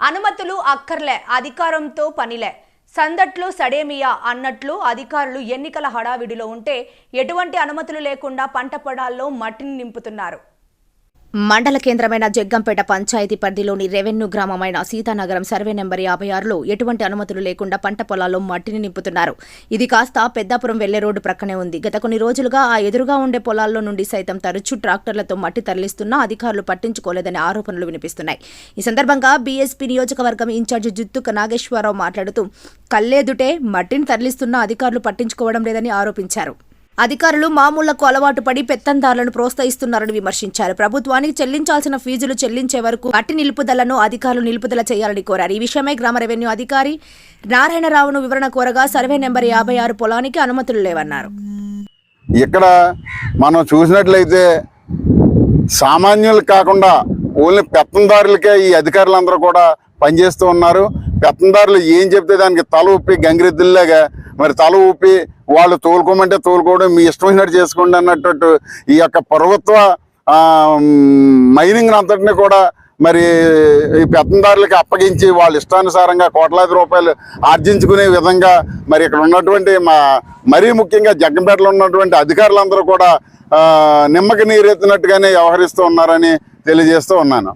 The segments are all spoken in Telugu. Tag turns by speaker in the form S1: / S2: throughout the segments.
S1: అనుమతులు అక్కర్లే, అధికారంతో పనిలే, సందట్లో సడేమియా అన్నట్లు అధికారులు ఎన్నికల హడావిడిలో ఉంటే ఎటువంటి అనుమతులు లేకుండా పంట పొలాల్లో మట్టిని నింపుతున్నారు. మండల కేంద్రమైన జగ్గంపేట పంచాయతీ పరిధిలోని రెవెన్యూ గ్రామమైన సీతానగరం సర్వే నెంబర్ 56లో ఎటువంటి అనుమతులు లేకుండా పంట పొలాల్లో మట్టిని నింపుతున్నారు. ఇది కాస్త పెద్దాపురం వెళ్లే రోడ్డు ప్రక్కనే ఉంది. గత కొన్ని రోజులుగా ఆ ఎదురుగా ఉండే పొలాల్లో నుండి సైతం తరచూ ట్రాక్టర్లతో మట్టి తరలిస్తున్నా అధికారులు పట్టించుకోలేదనే ఆరోపణలు వినిపిస్తున్నాయి. ఈ సందర్భంగా బీఎస్పీ నియోజకవర్గం ఇన్ఛార్జి జుత్తుక నాగేశ్వరరావు మాట్లాడుతూ కల్లేదుటే మట్టిని తరలిస్తున్నా అధికారులు పట్టించుకోవడం లేదని ఆరోపించారు. అధికారులు మామూళ్లకు అలవాటు పడి పెత్తందారులను ప్రోత్సహిస్తున్నారని విమర్శించారు. ప్రభుత్వానికి చెల్లించాల్సిన ఫీజులు చెల్లించే వరకు మట్టి నిలుపుదలను అధికారులు నిలుపుదల చేయాలని కోరారు. ఈ విషయమై గ్రామ రెవెన్యూ అధికారి నారాయణరావును వివరణ కోరగా సర్వే నెంబర్ 56 పొలానికి అనుమతులు లేవన్నారు.
S2: ఇక్కడ మనం చూసినట్లయితే సామాన్యులు కాకుండా ఓన్లీ పెత్తందారులకే ఈ అధికారులందరూ కూడా పనిచేస్తూ ఉన్నారు. పెత్తందారులు ఏం చెప్తే దానికి తల ఊపి గంగిరెద్దుల్లాగా మరి తల ఊపి వాళ్ళు తోలుకోమంటే తోలుకోవడం, మీ ఇష్టం వచ్చినట్టు చేసుకోండి అన్నట్టు ఈ యొక్క ప్రభుత్వ మైనింగ్ అంతటిని కూడా మరి ఈ పెత్తందారులకి అప్పగించి వాళ్ళ ఇష్టానుసారంగా కోట్లాది రూపాయలు ఆర్జించుకునే విధంగా మరి ఇక్కడ ఉన్నటువంటి మరీ ముఖ్యంగా జగ్గంపేటలో ఉన్నటువంటి అధికారులందరూ కూడా నిమ్మకి నీరెత్తినట్టుగానే వ్యవహరిస్తూ ఉన్నారని తెలియజేస్తూ ఉన్నాను.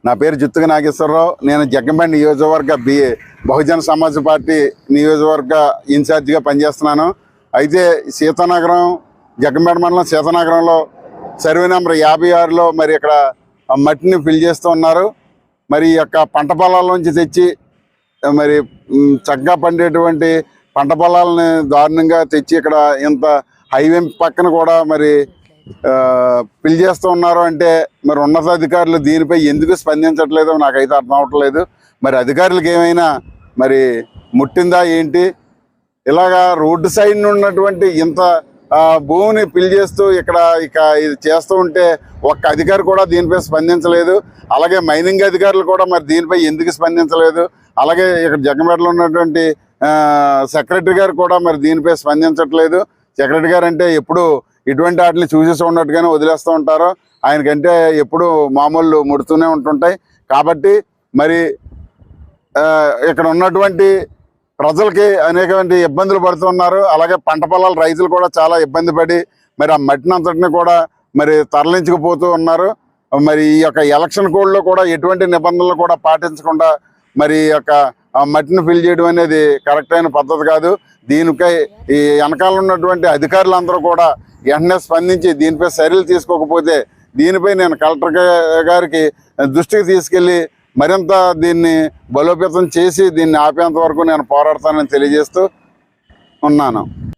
S2: నా పేరు జుత్తుక నాగేశ్వరరావు. నేను జగ్గంపేట నియోజకవర్గ బహుజన సమాజ్ పార్టీ నియోజకవర్గ ఇన్ఛార్జిగా పనిచేస్తున్నాను. అయితే సీతానగరం జగ్గంపేట మండలం సీతానగరంలో సర్వే నెంబర్ 56లో మరి ఇక్కడ మట్టిని ఫిల్ చేస్తూ ఉన్నారు. మరి ఈ యొక్క పంట పొలాల్లోంచి తెచ్చి మరి చక్కగా పండేటువంటి పంట పొలాలని దారుణంగా తెచ్చి ఇక్కడ ఇంత హైవే పక్కన కూడా మరి ఫిల్ చేస్తూ ఉన్నారు. అంటే మరి ఉన్నతాధికారులు దీనిపై ఎందుకు స్పందించట్లేదో నాకైతే అర్థం అవ్వట్లేదు. మరి అధికారులకు ఏమైనా మరి ముట్టిందా ఏంటి? ఇలాగా రోడ్డు సైడ్ ఉన్నటువంటి ఇంత భూమిని ఫిల్ చేస్తూ ఇక ఇది చేస్తూ ఉంటే ఒక్క అధికారి కూడా దీనిపై స్పందించలేదు. అలాగే మైనింగ్ అధికారులు కూడా మరి దీనిపై ఎందుకు స్పందించలేదు? అలాగే ఇక్కడ జగ్గంపేటలో ఉన్నటువంటి సెక్రటరీ గారు కూడా మరి దీనిపై స్పందించట్లేదు. సెక్రటరీ గారు అంటే ఎప్పుడు ఇటువంటి వాటిని చూసేసి ఉన్నట్టుగానే వదిలేస్తూ ఉంటారు. ఆయనకంటే ఎప్పుడు మామూలు ముడుతూనే ఉంటుంటాయి. కాబట్టి మరి ఇక్కడ ఉన్నటువంటి ప్రజలకి అనేకటువంటి ఇబ్బందులు పడుతున్నారు. అలాగే పంట పొలాల రైతులు కూడా చాలా ఇబ్బంది పడి మరి ఆ మట్టిని అంతటిని కూడా మరి తరలించుకుపోతూ ఉన్నారు. మరి ఈ యొక్క ఎలక్షన్ కోడ్లో కూడా ఎటువంటి నిబంధనలు కూడా పాటించకుండా మరి ఈ యొక్క మట్టిని ఫిల్ చేయడం అనేది కరెక్ట్ అయిన పద్ధతి కాదు. దీనిపై ఈ వెనకాల ఉన్నటువంటి అధికారులందరూ కూడా వెంటనే స్పందించి దీనిపై చర్యలు తీసుకోకపోతే దీనిపై నేను కలెక్టర్ గారికి దృష్టికి తీసుకెళ్ళి మరింత దీన్ని బలోపేతం చేసి దీన్ని ఆపేంత వరకు నేను పోరాడతానని తెలియజేస్తూ ఉన్నాను.